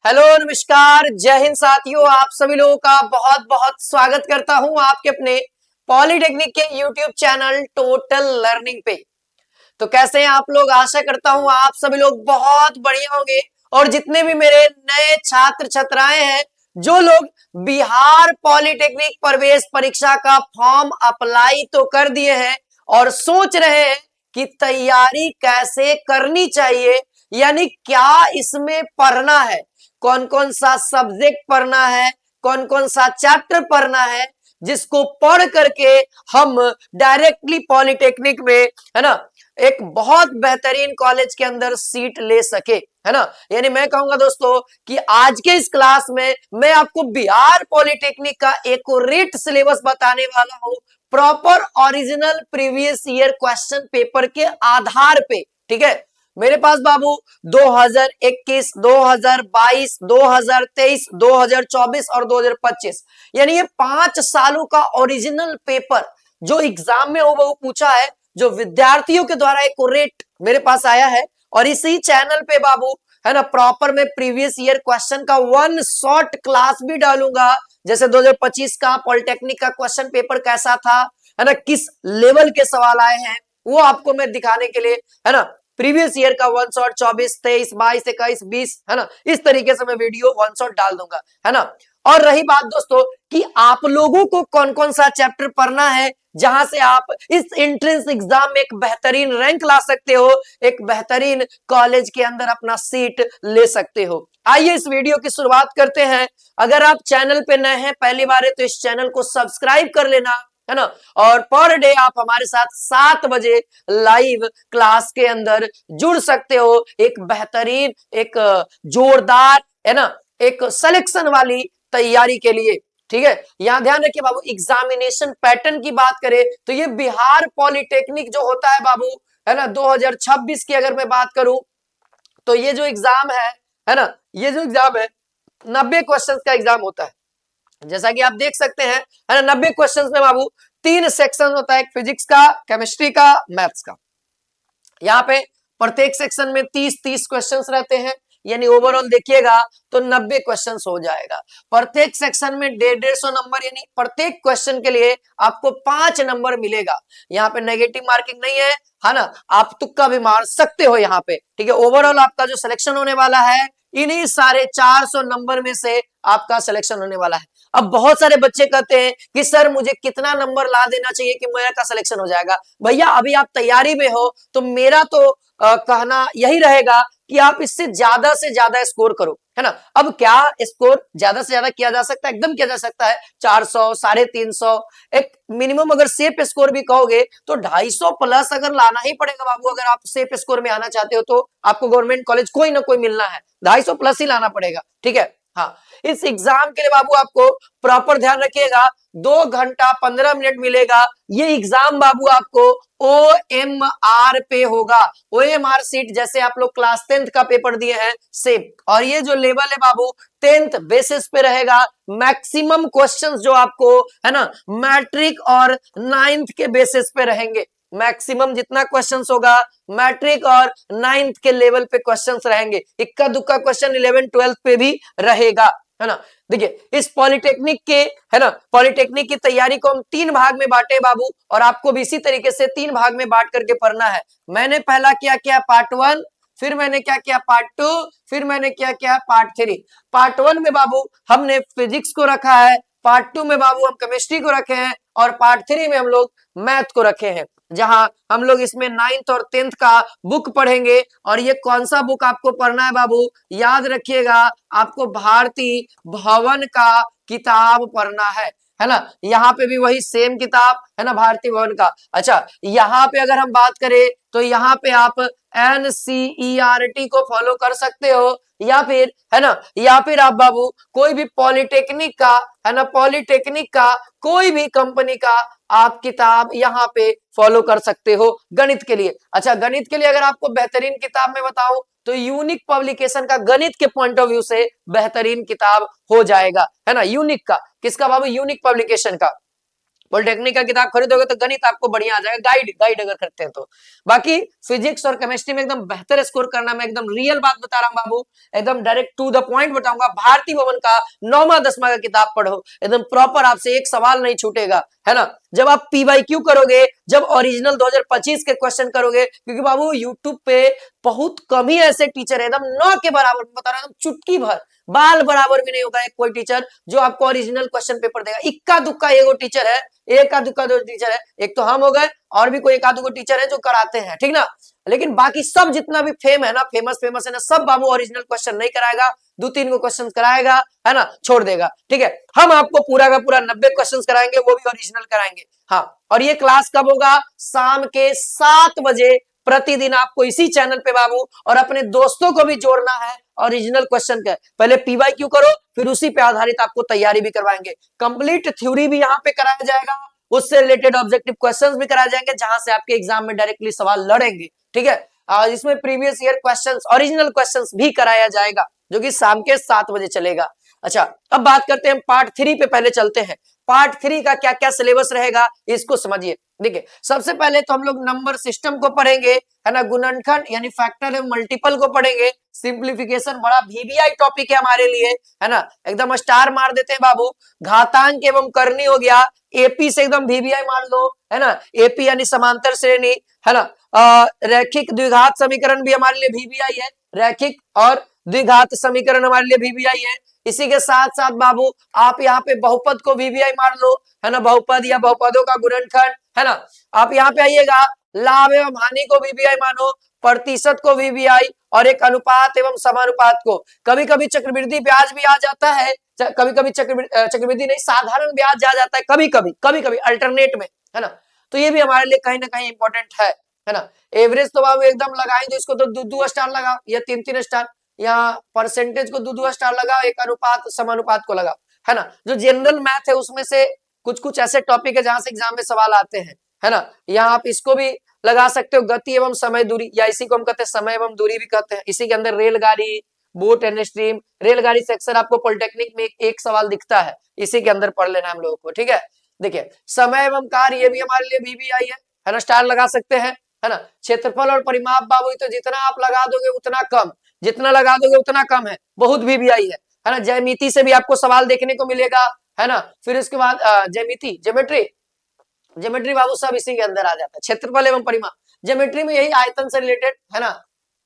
Hello नमस्कार जय हिंद साथियों, आप सभी लोगों का बहुत बहुत स्वागत करता हूं आपके अपने पॉलिटेक्निक के यूट्यूब चैनल टोटल लर्निंग पे। तो कैसे हैं आप लोग? आशा करता हूं आप सभी लोग बहुत बढ़िया होंगे। और जितने भी मेरे नए छात्र छात्राएं हैं, जो लोग बिहार पॉलिटेक्निक प्रवेश परीक्षा का फॉर्म अप्लाई तो कर दिए हैं और सोच रहे हैं कि तैयारी कैसे करनी चाहिए, यानी क्या इसमें पढ़ना है, कौन कौन सा सब्जेक्ट पढ़ना है, कौन कौन सा चैप्टर पढ़ना है, जिसको पढ़ करके हम डायरेक्टली पॉलिटेक्निक में, है ना, एक बहुत बेहतरीन कॉलेज के अंदर सीट ले सके, है ना। यानी मैं कहूंगा दोस्तों कि आज के इस क्लास में मैं आपको बिहार पॉलिटेक्निक का एक्यूरेट सिलेबस बताने वाला हूं, proper original previous year question paper के आधार पे। ठीक है, मेरे पास बाबू 2021, 2022, 2023, 2024 और 2025 यानी ये 5 सालों का ओरिजिनल पेपर जो एग्जाम में वो पूछा है, जो विद्यार्थियों के द्वारा एक्यूरेट मेरे पास आया है। और इसी चैनल पे बाबू, है ना, प्रॉपर मैं प्रीवियस ईयर क्वेश्चन का वन शॉर्ट क्लास भी डालूंगा। जैसे 2025 का पॉलिटेक्निक का क्वेश्चन पेपर कैसा था, है ना, किस लेवल के सवाल आए हैं, वो आपको मैं दिखाने के लिए, है ना, प्रीवियस ईयर का वन शॉट 24, 23, 22, 21, 20, है ना, इस तरीके से मैं वीडियो वन शॉट डाल दूंगा, है ना। और रही बात दोस्तों कि आप लोगों को कौन कौन सा चैप्टर पढ़ना है, जहां से आप इस एंट्रेंस एग्जाम में एक बेहतरीन रैंक ला सकते हो, एक बेहतरीन कॉलेज के अंदर अपना सीट ले सकते हो। आइए इस वीडियो की शुरुआत करते हैं। अगर आप चैनल पे नए हैं, पहली बार है, तो इस चैनल को सब्सक्राइब कर लेना, है ना। और पर डे आप हमारे साथ 7 बजे लाइव क्लास के अंदर जुड़ सकते हो, एक बेहतरीन, एक जोरदार, है ना, एक सिलेक्शन वाली तैयारी के लिए। ठीक है, यहां ध्यान रखिए बाबू, एग्जामिनेशन पैटर्न की बात करें तो ये बिहार पॉलिटेक्निक जो होता है बाबू, है ना, 2026 की अगर मैं बात करूं तो ये जो एग्जाम है ना, ये जो एग्जाम है 90 क्वेश्चन का एग्जाम होता है। जैसा कि आप देख सकते हैं, है ना, 90 क्वेश्चन में बाबू 3 सेक्शन होता है, फिजिक्स का, केमिस्ट्री का, मैथ्स का। यहाँ पे प्रत्येक सेक्शन में 30-30 क्वेश्चंस रहते हैं, यानी ओवरऑल देखिएगा तो 90 क्वेश्चंस हो जाएगा। प्रत्येक सेक्शन में 150 नंबर, यानी प्रत्येक क्वेश्चन के लिए आपको 5 नंबर मिलेगा। यहाँ पे नेगेटिव मार्किंग नहीं है ना, आप तुक्का भी मार सकते हो यहाँ पे। ठीक है, ओवरऑल आपका जो सिलेक्शन होने वाला है, इन्हीं सारे 400 नंबर में से आपका सिलेक्शन होने वाला है। अब बहुत सारे बच्चे कहते हैं कि सर मुझे कितना नंबर ला देना चाहिए कि मेरा का सिलेक्शन हो जाएगा। भैया अभी आप तैयारी में हो, तो मेरा तो कहना यही रहेगा कि आप इससे ज्यादा से ज्यादा स्कोर करो, है ना। अब क्या स्कोर ज्यादा से ज्यादा किया जा सकता है? एकदम किया जा सकता है। 400, 350, एक मिनिमम अगर सेफ स्कोर भी कहोगे तो 250 प्लस अगर लाना ही पड़ेगा बाबू। अगर आप सेफ स्कोर में आना चाहते हो तो आपको गवर्नमेंट कॉलेज कोई ना कोई मिलना है, 250 प्लस ही लाना पड़ेगा। ठीक है, हाँ। इस एग्जाम के लिए बाबू आपको प्रॉपर ध्यान रखिएगा, 2 घंटा 15 मिनट मिलेगा। ये एग्जाम बाबू आपको OMR पे होगा। OMR सीट जैसे आप लोग क्लास 10th का पेपर दिए हैं सेम। और ये जो लेवल है बाबू 10th बेसिस पे रहेगा। मैक्सिमम क्वेश्चंस जो आपको, है ना, मैट्रिक और 9th के बेसिस पे रहेंगे। मैक्सिमम जितना क्वेश्चंस होगा मैट्रिक और 9th के लेवल पे क्वेश्चंस रहेंगे। इक्का दुक्का क्वेश्चन 11 12 पे भी रहेगा, है ना। देखिए इस पॉलिटेक्निक के, है ना, पॉलिटेक्निक की तैयारी को हम 3 भाग में बांटे बाबू, और आपको भी इसी तरीके से 3 भाग में बांट करके पढ़ना है। मैंने पहला क्या किया, पार्ट 1, फिर मैंने क्या किया, पार्ट 2, फिर मैंने क्या किया, पार्ट 3। पार्ट 1 में बाबू हमने फिजिक्स को रखा है, पार्ट 2 में बाबू हम केमिस्ट्री को रखे हैं, और पार्ट 3 में हम लोग मैथ को रखे हैं। जहां हम लोग इसमें 9th और 10th का बुक पढ़ेंगे। और ये कौन सा बुक आपको पढ़ना है बाबू, याद रखिएगा, आपको भारती भवन का किताब पढ़ना है ना। यहाँ पे भी वही सेम किताब, है ना, भारती भवन का। अच्छा, यहाँ पे अगर हम बात करें तो यहाँ पे आप NCERT को फॉलो कर सकते हो, या फिर, है ना, या फिर आप बाबू कोई भी पॉलिटेक्निक का, है ना, पॉलिटेक्निक का कोई भी कंपनी का आप किताब यहाँ पे फॉलो कर सकते हो गणित के लिए। अच्छा, गणित के लिए अगर आपको बेहतरीन किताब में बताऊं तो यूनिक पब्लिकेशन का गणित के पॉइंट ऑफ व्यू से बेहतरीन किताब हो जाएगा, है ना। यूनिक का, किसका बाबू, यूनिक पब्लिकेशन का। पॉलिटेक्निक का किताब खरीदोगे तो गणित आपको बढ़िया आ जाएगा, गाइड गाइड अगर करते हैं तो। बाकी फिजिक्स और केमिस्ट्री में एकदम बेहतर स्कोर करना, मैं एकदम रियल बात बता रहा हूँ बाबू, एकदम डायरेक्ट टू द पॉइंट बताऊंगा। भारती भवन का 9वां 10वां का किताब पढ़ो, एकदम प्रॉपर, आपसे एक सवाल नहीं छूटेगा, है ना। जब आप पीवाईक्यू करोगे, जब ओरिजिनल 2025 के क्वेश्चन करोगे, क्योंकि बाबू यूट्यूब पे बहुत कम ही ऐसे टीचर है, एकदम 9 के बराबर बता रहा हूं, चुटकी भर, बाल बराबर भी नहीं होगा एक कोई टीचर जो आपको ओरिजिनल क्वेश्चन पेपर देगा। इक्का दुक्का एगो टीचर है, एक दुक्का दो टीचर है, एक तो हम हो गए और भी कोई एक आध टीचर है जो कराते हैं, ठीक ना। लेकिन बाकी सब जितना भी फेम है ना, फेमस है ना, सब बाबू ओरिजिनल क्वेश्चन नहीं कराएगा, 2-3 को क्वेश्चन कराएगा, है ना, छोड़ देगा, ठीक है। हम आपको पूरा का पूरा 90 क्वेश्चन कराएंगे, वो भी ओरिजिनल कराएंगे, हाँ। और ये क्लास कब होगा? शाम के 7 बजे प्रतिदिन आपको इसी चैनल पे बाबू, और अपने दोस्तों को भी जोड़ना है ओरिजिनल क्वेश्चन का। पहले पीवाईक्यू करो, फिर उसी पे आधारित आपको तैयारी भी करवाएंगे, कंप्लीट थ्योरी भी यहाँ पे कराया जाएगा, उससे रिलेटेड ऑब्जेक्टिव क्वेश्चंस भी कराए जाएंगे, जहां से आपके एग्जाम में डायरेक्टली सवाल लड़ेंगे, ठीक है। इसमें previous year questions, original questions भी कराया जाएगा, जो कि शाम के 7 बजे चलेगा। अच्छा, अब बात करते हैं पार्ट 3 पे, पहले चलते हैं पार्ट 3 का क्या क्या सिलेबस रहेगा, इसको समझिए। देखिए, सबसे पहले तो हम लोग नंबर सिस्टम को पढ़ेंगे, है ना, गुणनखंड यानी फैक्टर एवं मल्टीपल को पढ़ेंगे, सिंप्लीफिकेशन बड़ा वीवीआई टॉपिक है हमारे लिए, है ना, एकदम स्टार मार देते हैं बाबू। घातांक एवं करनी हो गया, एपी से एकदम वीवीआई मान लो, है ना, एपी यानी समांतर श्रेणी, है ना। रैखिक द्विघात समीकरण भी हमारे लिए वीवीआई है, रैखिक और द्विघात समीकरण हमारे लिए वीवीआई है। इसी के साथ साथ बाबू आप यहाँ पे बहुपद को वीवीआई मान लो, है ना, बहुपद या बहुपदों का गुणनखंड, है ना। आप यहाँ पे आइएगा, लाभ एवं हानि को वीवीआई मानो, प्रतिशत को वीवीआई, और एक अनुपात एवं समानुपात को। कभी कभी चक्रवृद्धि ब्याज भी आ जाता है, कभी कभी चक्रवृद्धि नहीं, साधारण ब्याज आ जाता है, कभी कभी अल्टरनेट में, है ना। तो ये भी हमारे लिए कहीं ना कहीं इंपॉर्टेंट है ना। एवरेज तो बाबू एकदम लगाएं तो इसको तो 2-2 स्टार लगाओ या 3-3 स्टार, या परसेंटेज को 2-2 स्टार लगाओ, एक अनुपात समानुपात को लगाओ, है ना। जो जनरल मैथ है उसमें से कुछ कुछ ऐसे टॉपिक है जहां से एग्जाम में सवाल आते हैं, है ना। यहाँ आप इसको भी लगा सकते हो, गति एवं समय दूरी, या इसी को हम कहते हैं समय एवं दूरी भी कहते हैं। इसी के अंदर रेलगाड़ी, बोट एंड स्ट्रीम, रेलगाड़ी से अक्सर आपको पॉलिटेक्निक में एक सवाल दिखता है, इसी के अंदर पढ़ लेना हम लोगों को, ठीक है। देखिए, समय एवं कार्य, ये भी हमारे लिए वीवीआई है ना, स्टार लगा सकते हैं, है ना। क्षेत्रफल और परिमाप बाबू, तो जितना आप लगा दोगे उतना कम, जितना लगा दोगे उतना कम है, बहुत वीवीआई है ना। ज्यामिति से भी आपको सवाल देखने को मिलेगा, है ना। फिर इसके बाद ज्यामिति, ज्योमेट्री बाबू सब इसी के अंदर आ जाता है। क्षेत्रफल एवं परिमाप, ज्योमेट्री में यही आयतन से रिलेटेड, है ना,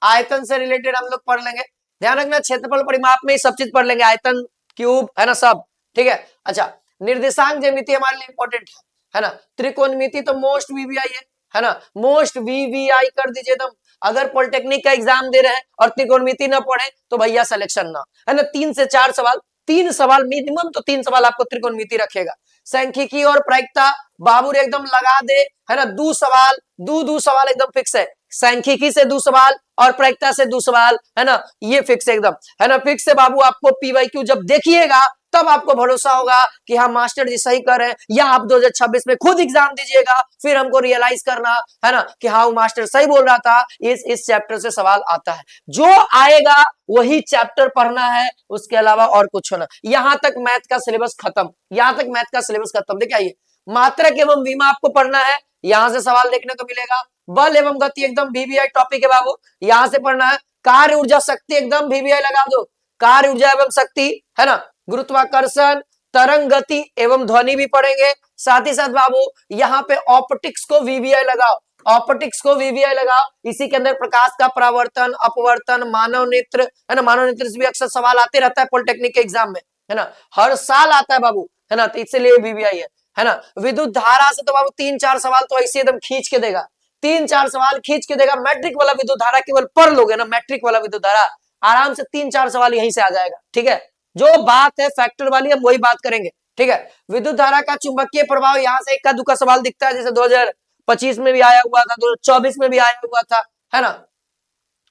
आयतन से रिलेटेड हम लोग पढ़ लेंगे। ध्यान रखना, क्षेत्रफल परिमाप में ही सब चीज पढ़ लेंगे, आयतन, क्यूब, है ना, सब, ठीक है। अच्छा, निर्देशांक ज्यामिति हमारे लिए इंपॉर्टेंट है ना। त्रिकोणमिति तो मोस्ट वीवीआई है ना, मोस्ट वीवीआई कर दीजिए एकदम। अगर पॉलिटेक्निक का एग्जाम दे रहे हैं और त्रिकोणमिति ना पढ़े तो भैया सिलेक्शन ना, है ना। 3 से 4 सवाल, 3 सवाल मिनिमम, तो 3 सवाल आपको त्रिकोणमिति रखेगा। सांख्यिकी और प्रायिकता बाबूर एकदम लगा दे, है ना, 2 सवाल, 2 सवाल एकदम फिक्स है। सांख्यिकी से 2 सवाल और प्रायिकता से 2 सवाल, है ना, ये फिक्स है एकदम, है ना, फिक्स है बाबू। आपको पीवाईक्यू जब देखिएगा तब आपको भरोसा होगा कि हाँ मास्टर जी सही कर रहे हैं, या आप 2026 में खुद एग्जाम दीजिएगा, फिर हमको रियलाइज करना, है ना, कि हाँ मास्टर सही बोल रहा था, इस चैप्टर से सवाल आता है। जो आएगा वही चैप्टर पढ़ना है, उसके अलावा और कुछ होना। यहां तक मैथ का सिलेबस खत्म, यहां तक मैथ का सिलेबस खत्म। देखिए, आइए, मात्रक एवं विमा आपको पढ़ना है, यहां से सवाल देखने को मिलेगा। बल एवं गति एकदम वीवीआई टॉपिक है बाबू, यहां से पढ़ना है। कार्य ऊर्जा शक्ति एकदम वीवीआई लगा दो, कार्य ऊर्जा एवं शक्ति, है ना। गुरुत्वाकर्षण, तरंग गति एवं ध्वनि भी पढ़ेंगे। साथ ही साथ बाबू यहाँ पे ऑप्टिक्स को वीवीआई लगाओ, ऑप्टिक्स को वीवीआई लगाओ। इसी के अंदर प्रकाश का परावर्तन, अपवर्तन, मानव नेत्र, है ना, मानव नेत्र से भी अक्सर सवाल आते रहता है पॉलिटेक्निक के एग्जाम में, है ना, हर साल आता है बाबू, है ना, तो इसलिए वीवीआई है ना। विद्युत धारा से तो बाबू 3-4 सवाल तो ऐसे एकदम खींच के देगा, 3-4 सवाल खींच के देगा। मैट्रिक वाला विद्युत धारा केवल पढ़ लोगे ना, मैट्रिक वाला विद्युत धारा आराम से 3-4 सवाल यहीं से आ जाएगा, ठीक है। जो बात है फैक्टर वाली हम वही बात करेंगे, ठीक है। विद्युत धारा का चुंबकीय प्रभाव, यहां से इक्का दुक्का सवाल दिखता है, जैसे 2025 में भी आया हुआ था, 2024 में भी आया हुआ था, है ना।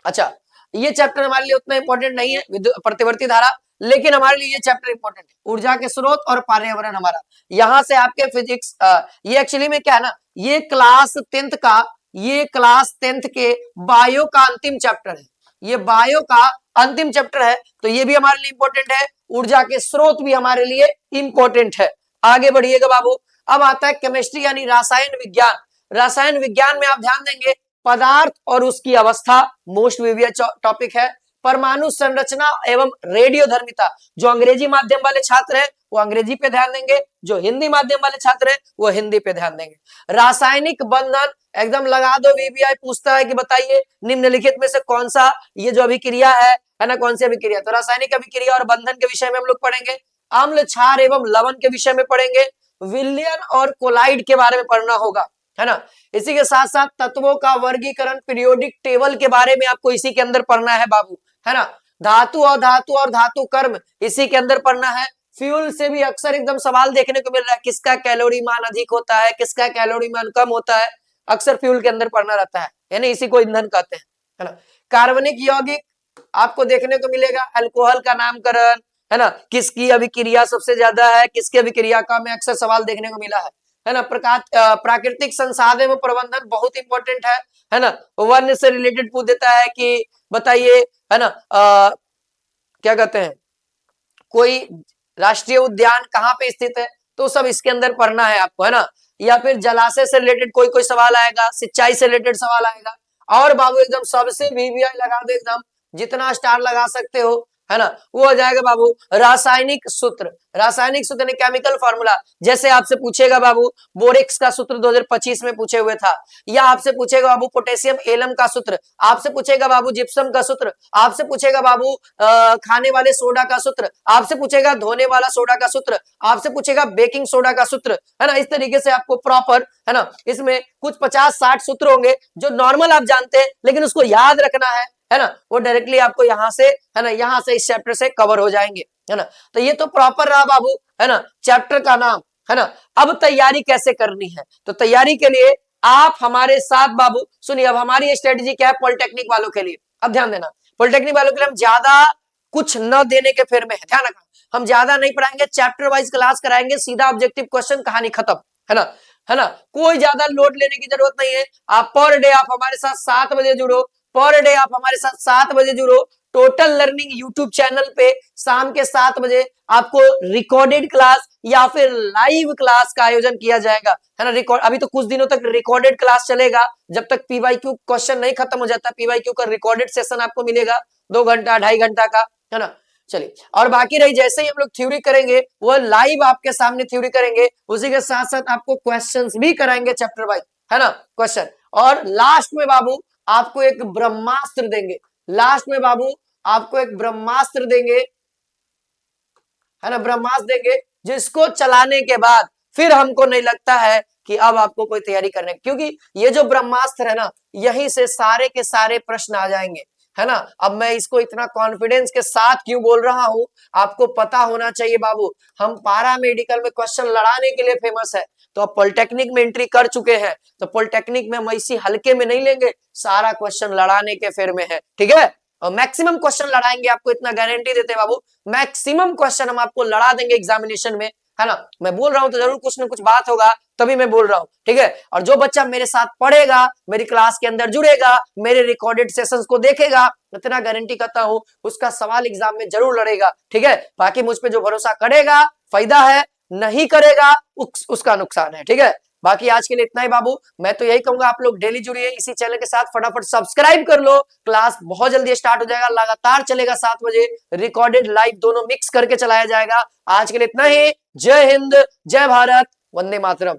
अच्छा, ये चैप्टर हमारे लिए उतना इंपॉर्टेंट नहीं है, प्रतिवर्ती धारा, लेकिन हमारे लिए ये चैप्टर इंपॉर्टेंट है, ऊर्जा के स्रोत और पर्यावरण हमारा। यहां से आपके फिजिक्स, ये एक्चुअली में क्या है ना, ये क्लास 10th के बायो का अंतिम चैप्टर है, ये बायो का अंतिम चैप्टर है, तो ये भी हमारे लिए इंपॉर्टेंट है। ऊर्जा के स्रोत भी हमारे लिए इंपॉर्टेंट है। आगे बढ़िएगा बाबू, अब आता है केमिस्ट्री यानी रसायन विज्ञान। रसायन विज्ञान में आप ध्यान देंगे पदार्थ और उसकी अवस्था मोस्ट वीवियस टॉपिक है। परमाणु संरचना एवं रेडियोधर्मिता, जो अंग्रेजी माध्यम वाले छात्र हैं वो अंग्रेजी पे ध्यान देंगे, जो हिंदी माध्यम वाले छात्र हैं वो हिंदी पे ध्यान देंगे। रासायनिक बंधन एकदम लगा दो, वीवीआई पूछता है कि बताइए निम्नलिखित में से कौन सा ये जो अभिक्रिया है ना, कौन सी अभिक्रिया, तो रासायनिक अभिक्रिया और बंधन के विषय में हम लोग पढ़ेंगे। अम्ल क्षार एवं लवण के विषय में पढ़ेंगे। विलयन और कोलाइड के बारे में पढ़ना होगा, है ना। इसी के साथ साथ तत्वों का वर्गीकरण, पीरियोडिक टेबल के बारे में आपको इसी के अंदर पढ़ना है बाबू, है ना। धातु और धातु कर्म इसी के अंदर पढ़ना है। फ्यूल से भी अक्सर एकदम सवाल देखने को मिल रहा है, किसका कैलोरी मान अधिक होता है, किसका कैलोरी मान कम होता है, अक्सर फ्यूल के अंदर पढ़ना रहता है, यानी इसी को ईंधन कहते हैं, है ना। कार्बनिक यौगिक आपको देखने को मिलेगा, अल्कोहल का नामकरण, है ना, किसकी अभिक्रिया सबसे ज्यादा है, किसकी अभिक्रिया कम है, अक्सर सवाल देखने को मिला है ना। प्राकृतिक संसाधन में प्रबंधन बहुत इंपॉर्टेंट है ना। वन से रिलेटेड पूछ देता है कि बताइए, है ना, क्या कहते हैं, कोई राष्ट्रीय उद्यान कहाँ पे स्थित है, तो सब इसके अंदर पढ़ना है आपको, है ना। या फिर जलाशय से रिलेटेड कोई कोई सवाल आएगा, सिंचाई से रिलेटेड सवाल आएगा। और बाबू एकदम सबसे वीवीआई लगा दो, एकदम जितना स्टार लगा सकते हो, है ना, वो हो जाएगा बाबू रासायनिक सूत्र। रासायनिक सूत्र केमिकल फार्मूला, जैसे आपसे पूछेगा बाबू बोरेक्स का सूत्र 2025 में पूछे हुए था, या आपसे पूछेगा बाबू पोटेशियम एलम का सूत्र, आपसे पूछेगा बाबू जिप्सम का सूत्र, आपसे पूछेगा बाबू खाने वाले सोडा का सूत्र, आपसे पूछेगा धोने वाला सोडा का सूत्र, आपसे पूछेगा बेकिंग सोडा का सूत्र, है ना। इस तरीके से आपको प्रॉपर, है ना, इसमें कुछ 50-60 सूत्र होंगे जो नॉर्मल आप जानते हैं, लेकिन उसको याद रखना है ना, वो डायरेक्टली आपको यहाँ से, है ना, यहाँ से इस चैप्टर से कवर हो जाएंगे, है ना। तो ये तो प्रॉपर रहा बाबू, है ना, चैप्टर का नाम, है ना। अब तैयारी कैसे करनी है, तो तैयारी के लिए आप हमारे साथ बाबू सुनिए। अब हमारी स्ट्रेटेजी क्या है पॉलिटेक्निक वालों के लिए, अब ध्यान देना, पॉलिटेक्निक वालों के लिए हम ज्यादा कुछ न देने के फेर में है, ध्यान रखना, हम ज्यादा नहीं पढ़ाएंगे, चैप्टर वाइज क्लास कराएंगे, सीधा ऑब्जेक्टिव क्वेश्चन, कहानी खत्म, है ना, है ना। कोई ज्यादा लोड लेने की जरूरत नहीं है। आप पर डे आप हमारे साथ 7 बजे जुड़ो, पर डे आप हमारे साथ 7 बजे जुड़ो। टोटल लर्निंग यूट्यूब चैनल पे शाम के 7 बजे आपको रिकॉर्डेड क्लास या फिर लाइव क्लास का आयोजन किया जाएगा, है ना। रिकॉर्ड अभी तो कुछ दिनों तक रिकॉर्डेड क्लास चलेगा, जब तक पीवाईक्यू क्वेश्चन नहीं खत्म हो जाता। पीवाईक्यू का रिकॉर्डेड सेशन आपको मिलेगा 2 घंटा 2.5 घंटा का, है ना। चलिए, और बाकी रही जैसे ही हम लोग थ्योरी करेंगे वो लाइव आपके सामने थ्योरी करेंगे, उसी के साथ साथ आपको क्वेश्चंस भी कराएंगे चैप्टर वाइज, है ना, क्वेश्चन। और लास्ट में बाबू आपको एक ब्रह्मास्त्र देंगे, लास्ट में बाबू आपको एक ब्रह्मास्त्र देंगे, है ना, ब्रह्मास्त्र देंगे, जिसको चलाने के बाद फिर हमको नहीं लगता है कि अब आपको कोई तैयारी करने, क्योंकि ये जो ब्रह्मास्त्र है ना, यहीं से सारे के सारे प्रश्न आ जाएंगे, है ना। अब मैं इसको इतना कॉन्फिडेंस के साथ क्यों बोल रहा हूं, आपको पता होना चाहिए बाबू, हम पारा मेडिकल में क्वेश्चन लड़ाने के लिए फेमस है, तो अब पॉलिटेक्निक में एंट्री कर चुके हैं, तो पॉलिटेक्निक में हम इसी हल्के में नहीं लेंगे, सारा क्वेश्चन लड़ाने के फेर में है, ठीक है। और मैक्सिमम क्वेश्चन लड़ाएंगे, आपको इतना गारंटी देते हैं बाबू, मैक्सिमम क्वेश्चन हम आपको लड़ा देंगे एग्जामिनेशन में, है ना। मैं बोल रहा हूं तो जरूर कुछ ना कुछ बात होगा, तभी मैं बोल रहा हूं, ठीक है। और जो बच्चा मेरे साथ पढ़ेगा, मेरी क्लास के अंदर जुड़ेगा, मेरे रिकॉर्डेड सेशंस को देखेगा, इतना गारंटी करता हूं उसका सवाल एग्जाम में जरूर लड़ेगा, ठीक है। बाकी मुझ पे जो भरोसा करेगा फायदा है, नहीं करेगा उसका नुकसान है, ठीक है। बाकी आज के लिए इतना ही बाबू, मैं तो यही कहूंगा आप लोग डेली जुड़िए इसी चैनल के साथ, फटाफट सब्सक्राइब कर लो, क्लास बहुत जल्दी स्टार्ट हो जाएगा, लगातार चलेगा 7 बजे, रिकॉर्डेड लाइव दोनों मिक्स करके चलाया जाएगा। आज के लिए इतना ही, जय हिंद, जय भारत, वंदे मातरम।